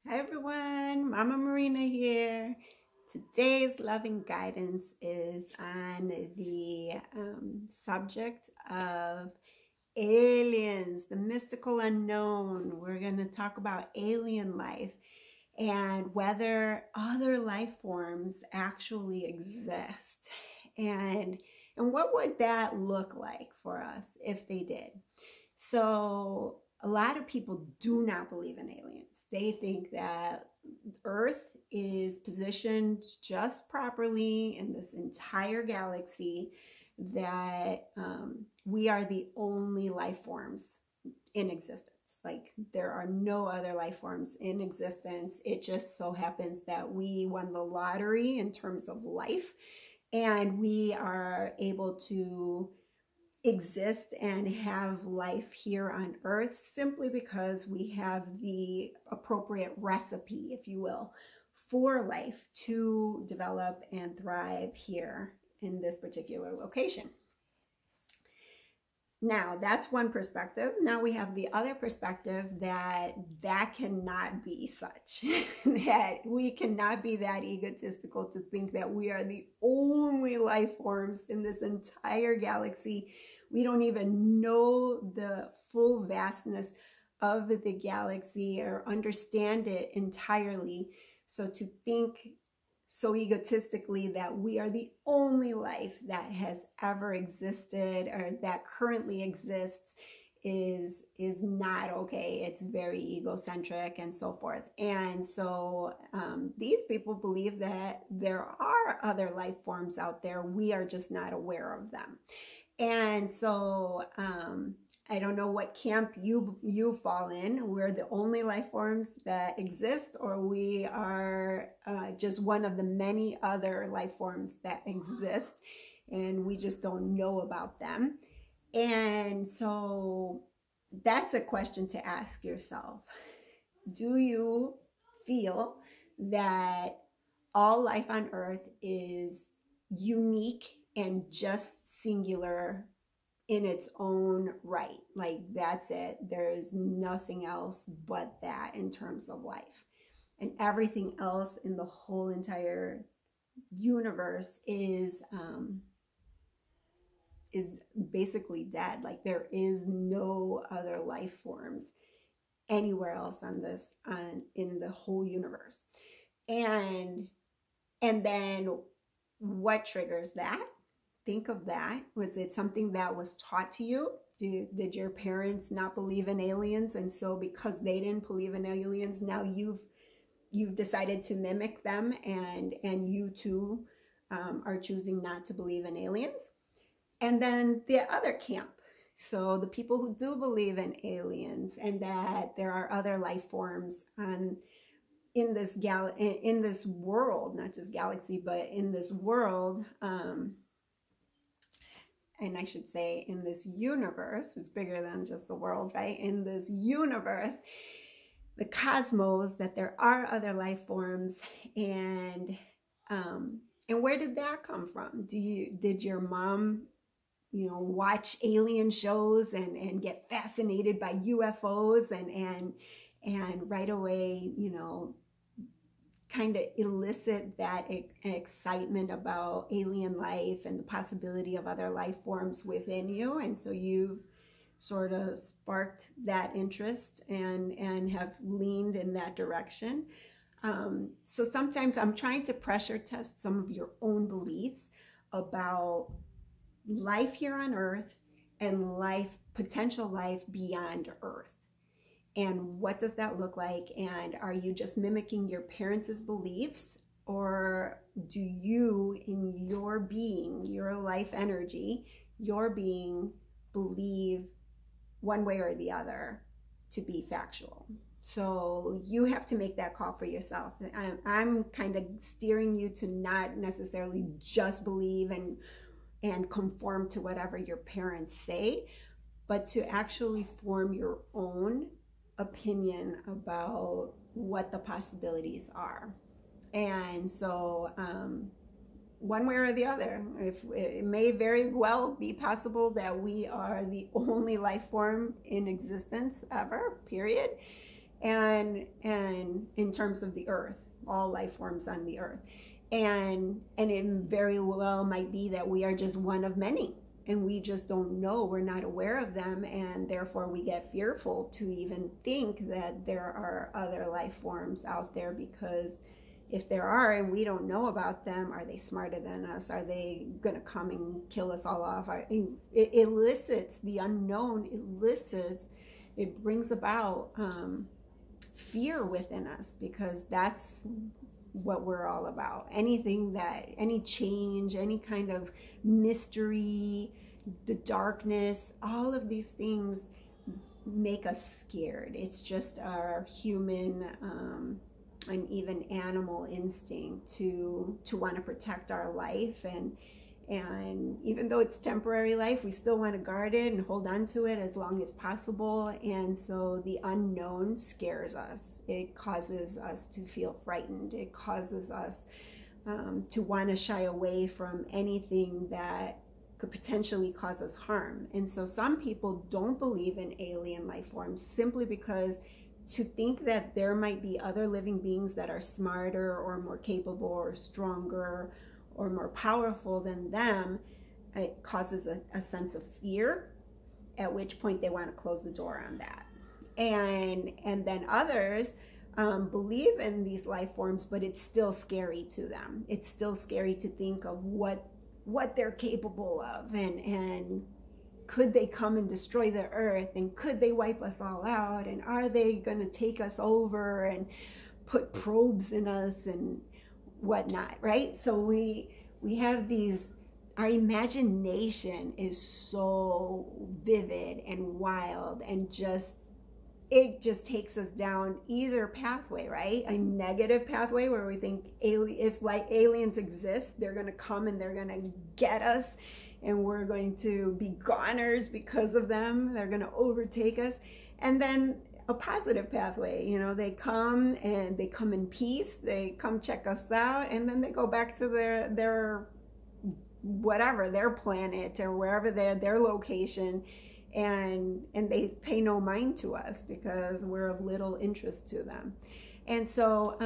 Hi everyone, Mama Marina here. Today's loving guidance is on the subject of aliens, the mystical unknown. We're going to talk about alien life and whether other life forms actually exist. And what would that look like for us if they did? So a lot of people do not believe in aliens. They think that Earth is positioned just properly in this entire galaxy, that we are the only life forms in existence. Like, there are no other life forms in existence. It just so happens that we won the lottery in terms of life, and we are able to exist and have life here on Earth simply because we have the appropriate recipe, if you will, for life to develop and thrive here in this particular location. Now, that's one perspective. Now we have the other perspective that cannot be such, that we cannot be that egotistical to think that we are the only life forms in this entire galaxy. We don't even know the full vastness of the galaxy or understand it entirely. So to think so egotistically that we are the only life that has ever existed or that currently exists is not okay. It's very egocentric and so forth. And so these people believe that there are other life forms out there. We are just not aware of them. And so I don't know what camp you fall in. We're the only life forms that exist, or we are just one of the many other life forms that exist, and we just don't know about them. And so that's a question to ask yourself. Do you feel that all life on Earth is unique and just singular in its own right? Like, that's it. There's nothing else but that in terms of life. And everything else in the whole entire universe is basically dead. Like, there is no other life forms anywhere else in the whole universe. And then what triggers that? Think of that. Was it something that was taught to you? Did your parents not believe in aliens, and so because they didn't believe in aliens, now you've decided to mimic them, and you too are choosing not to believe in aliens? And then the other camp, so the people who do believe in aliens and that there are other life forms in this world, not just galaxy, but in this world, and I should say in this universe. It's bigger than just the world, right? In this universe, the cosmos, that there are other life forms. And where did that come from? Did your mom, watch alien shows and get fascinated by UFOs and right away, kind of elicit that excitement about alien life and the possibility of other life forms within you? And so you've sort of sparked that interest and have leaned in that direction. So sometimes I'm trying to pressure test some of your own beliefs about life here on Earth and potential life beyond Earth. And what does that look like? And are you just mimicking your parents' beliefs? Or do you, in your being, your life energy, your being, believe one way or the other to be factual? So you have to make that call for yourself. I'm kind of steering you to not necessarily just believe and conform to whatever your parents say, but to actually form your own opinion about what the possibilities are. And so one way or the other, if it may very well be possible that we are the only life form in existence ever, period. And in terms of the earth, all life forms on the earth. And it very well might be that we are just one of many, and we just don't know, we're not aware of them, and therefore we get fearful to even think that there are other life forms out there, because if there are and we don't know about them, are they smarter than us? Are they going to come and kill us all off? It elicits the unknown, it brings about fear within us, because that's what we're all about. Anything that, any change, any kind of mystery, the darkness, all of these things make us scared. It's just our human and even animal instinct to want to protect our life, and even though it's temporary life, we still want to guard it and hold on to it as long as possible. And so the unknown scares us. It causes us to feel frightened. It causes us to want to shy away from anything that could potentially cause us harm. And so some people don't believe in alien life forms simply because to think that there might be other living beings that are smarter or more capable or stronger or more powerful than them, it causes a sense of fear, at which point they want to close the door on that. And then others believe in these life forms, but it's still scary to them. It's still scary to think of what they're capable of, and could they come and destroy the earth, and could they wipe us all out, and are they going to take us over and put probes in us and whatnot, right? So we have these, our imagination is so vivid and wild, and it just takes us down either pathway, right? A negative pathway where we think if like aliens exist, they're going to come and they're going to get us, and we're going to be goners because of them. They're going to overtake us. And then a positive pathway, you know, they come and they come in peace, they come check us out, and then they go back to their whatever, their planet or wherever their location, and they pay no mind to us because we're of little interest to them. And so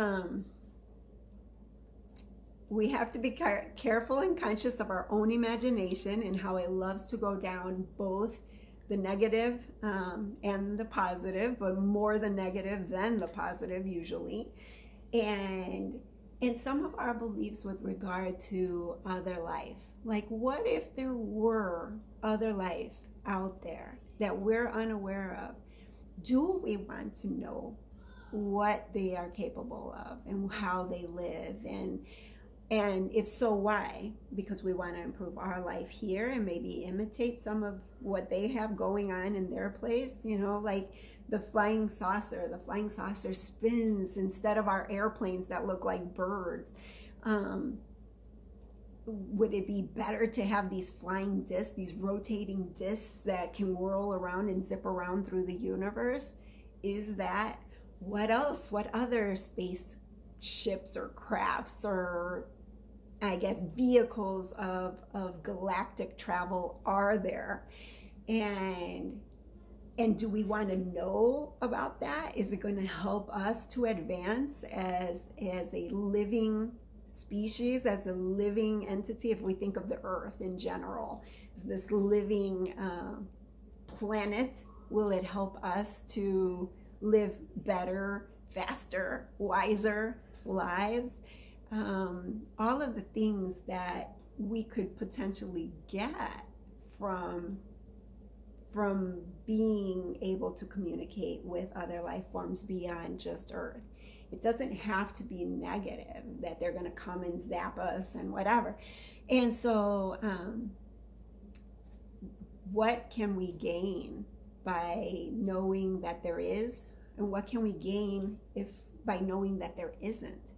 we have to be careful and conscious of our own imagination and how it loves to go down both the negative and the positive, but more the negative than the positive usually. And some of our beliefs with regard to other life, like what if there were other life out there that we're unaware of? Do we want to know what they are capable of and how they live? And if so, why? Because we want to improve our life here and maybe imitate some of what they have going on in their place, you know, like the flying saucer. The flying saucer spins instead of our airplanes that look like birds. Would it be better to have these flying discs, these rotating discs that can whirl around and zip around through the universe? Is that, what else? What other space ships or crafts or, I guess, vehicles of galactic travel are there? And do we want to know about that? Is it going to help us to advance as a living species, as a living entity? If we think of the earth in general, is this living planet, will it help us to live better, faster, wiser lives? All of the things that we could potentially get from being able to communicate with other life forms beyond just Earth. It doesn't have to be negative, that they're going to come and zap us and whatever. And so what can we gain by knowing that there is, and what can we gain by knowing that there isn't?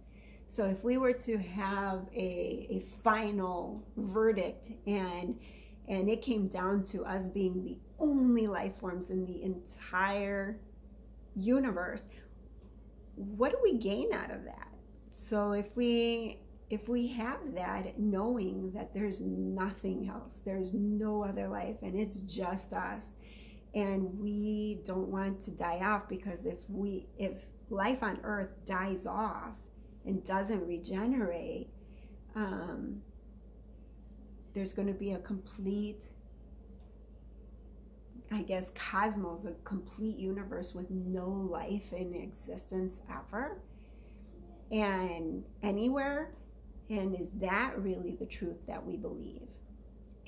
So if we were to have a final verdict and it came down to us being the only life forms in the entire universe, what do we gain out of that? So if we have that, knowing that there's nothing else, there's no other life, and it's just us, and we don't want to die off, because if life on Earth dies off and doesn't regenerate, there's going to be a complete, I guess, cosmos, a complete universe with no life in existence ever and anywhere. And is that really the truth that we believe?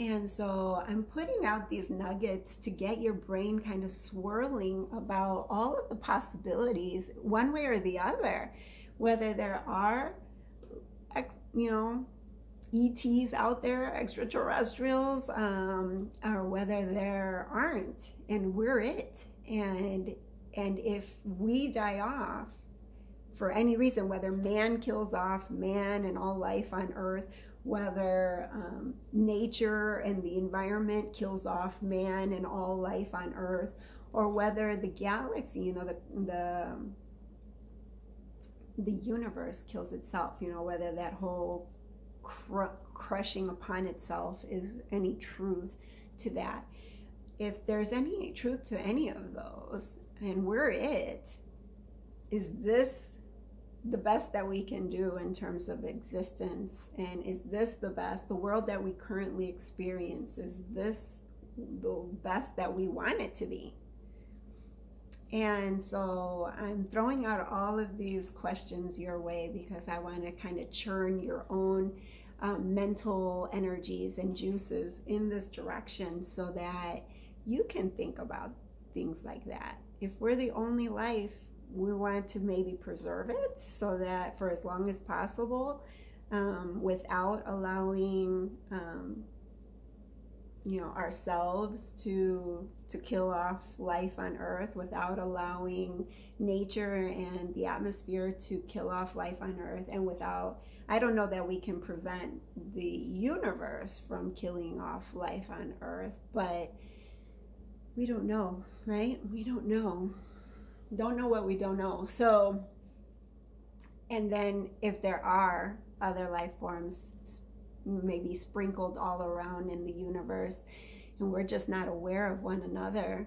And so I'm putting out these nuggets to get your brain kind of swirling about all of the possibilities, one way or the other, whether there are, ETs out there, extraterrestrials, or whether there aren't, and we're it. And if we die off for any reason, whether man kills off man and all life on Earth, whether nature and the environment kills off man and all life on Earth, or whether the galaxy, the universe kills itself, whether that whole crushing upon itself is any truth to that. If there's any truth to any of those, and we're it, is this the best that we can do in terms of existence? And is this the best, the world that we currently experience, is this the best that we want it to be? And so I'm throwing out all of these questions your way because I want to kind of churn your own mental energies and juices in this direction so that you can think about things like that. If we're the only life, we want to maybe preserve it so that for as long as possible, without allowing ourselves to kill off life on Earth, without allowing nature and the atmosphere to kill off life on Earth, and without, I don't know that we can prevent the universe from killing off life on Earth, but we don't know, right? We don't know what we don't know. So, and then if there are other life forms maybe sprinkled all around in the universe and we're just not aware of one another,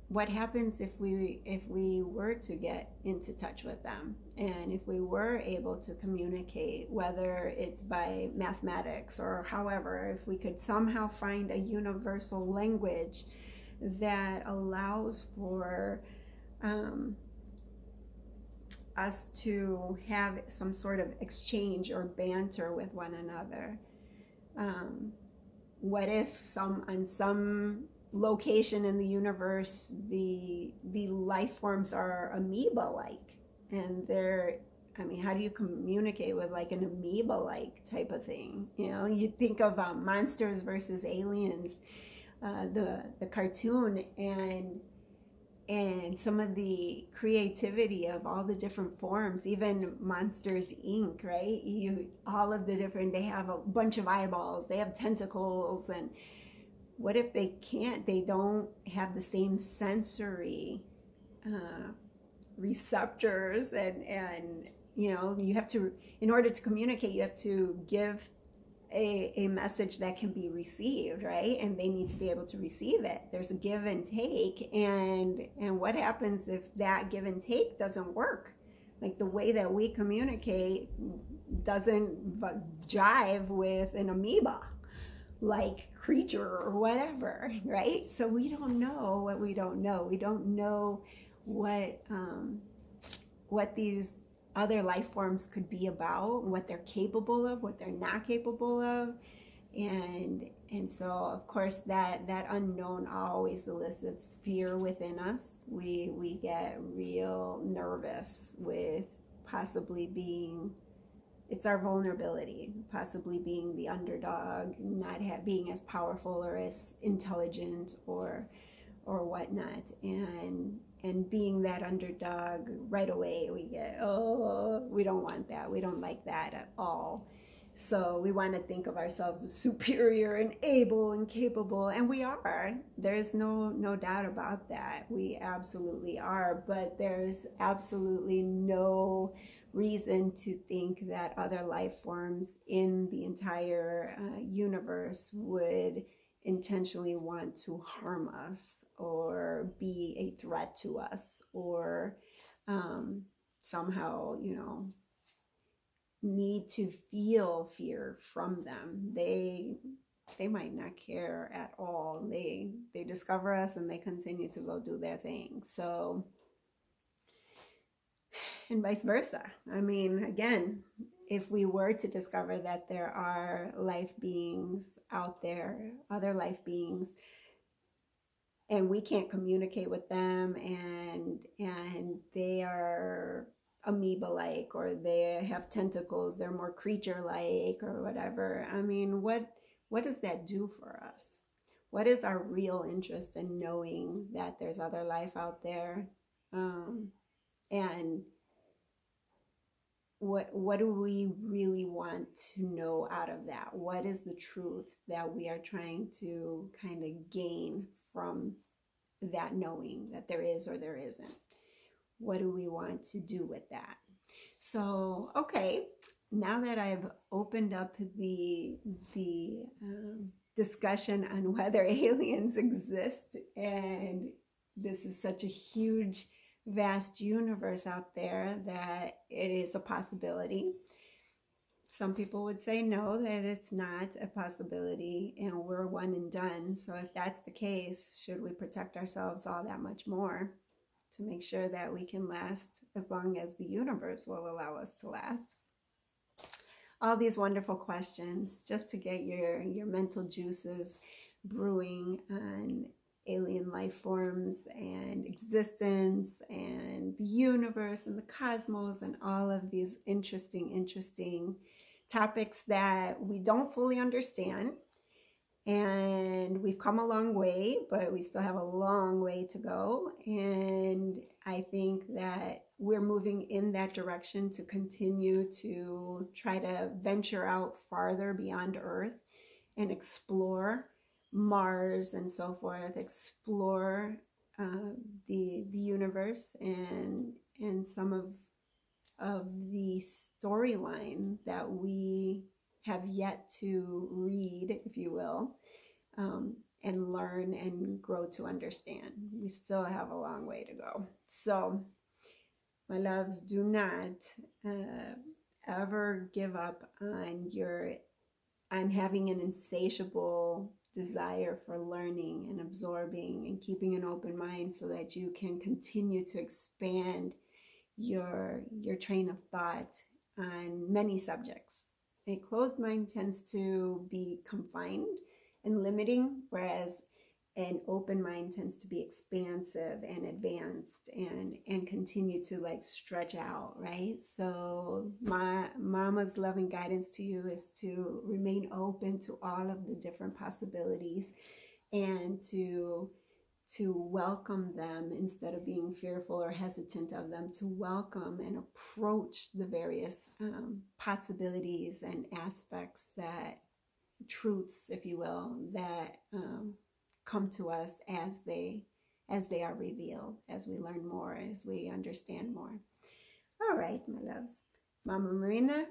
what happens if we were to get into touch with them, and if we were able to communicate, whether it's by mathematics or however, if we could somehow find a universal language that allows for us to have some sort of exchange or banter with one another. What if on some location in the universe the life forms are amoeba-like, and how do you communicate with like an amoeba-like type of thing? You think of Monsters versus Aliens, the cartoon, and some of the creativity of all the different forms, even Monsters Inc., right? All of the different, they have a bunch of eyeballs, they have tentacles, and what if they don't have the same sensory receptors, and you have to, in order to communicate, you have to give a message that can be received, right? And they need to be able to receive it. There's a give and take, and what happens if that give and take doesn't work? Like the way that we communicate doesn't jive with an amoeba like creature or whatever, right? So we don't know what we don't know. We don't know what these other life forms could be about, what they're capable of, what they're not capable of, and so of course that unknown always elicits fear within us. We get real nervous with possibly being, it's our vulnerability, possibly being the underdog, not being as powerful or as intelligent or whatnot, and being that underdog right away, we get, we don't want that, we don't like that at all. So we want to think of ourselves as superior and able and capable, and we are. There's no doubt about that. We absolutely are, but there's absolutely no reason to think that other life forms in the entire universe would intentionally want to harm us or be a threat to us, or somehow, you know, need to feel fear from them. They might not care at all. They discover us and they continue to go do their thing. So, and vice versa. I mean, again, if we were to discover that there are life beings out there, other life beings, and we can't communicate with them, and they are amoeba-like, or they have tentacles, they're more creature-like or whatever. I mean, what does that do for us? What is our real interest in knowing that there's other life out there? And what do we really want to know out of that? What is the truth that we are trying to kind of gain from that knowing that there is or there isn't? What do we want to do with that? So, okay, now that I've opened up the discussion on whether aliens exist, and this is such a huge, vast universe out there that it is a possibility. Some people would say no, that it's not a possibility and we're one and done. So if that's the case, should we protect ourselves all that much more to make sure that we can last as long as the universe will allow us to last? All these wonderful questions just to get your mental juices brewing on alien life forms and existence and the universe and the cosmos and all of these interesting topics that we don't fully understand. And we've come a long way, but we still have a long way to go. And I think that we're moving in that direction to continue to try to venture out farther beyond Earth and explore Mars and so forth, explore the universe and some of the storyline that we have yet to read, if you will, and learn and grow to understand. We still have a long way to go. So, my loves, do not ever give up on having an insatiable desire for learning and absorbing and keeping an open mind so that you can continue to expand your train of thought on many subjects. A closed mind tends to be confined and limiting, whereas an open mind tends to be expansive and advanced and continue to like stretch out, right? So my mama's loving guidance to you is to remain open to all of the different possibilities and to welcome them instead of being fearful or hesitant of them, to welcome and approach the various possibilities and aspects, that truths, if you will, that come to us as they are revealed, as we learn more, as we understand more. All right, my loves, Mama Marina,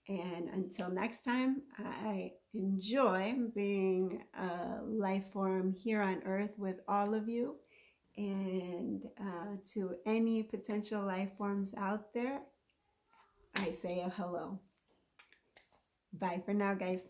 and until next time, I enjoy being a life form here on Earth with all of you. And to any potential life forms out there, I say a hello. Bye for now, guys.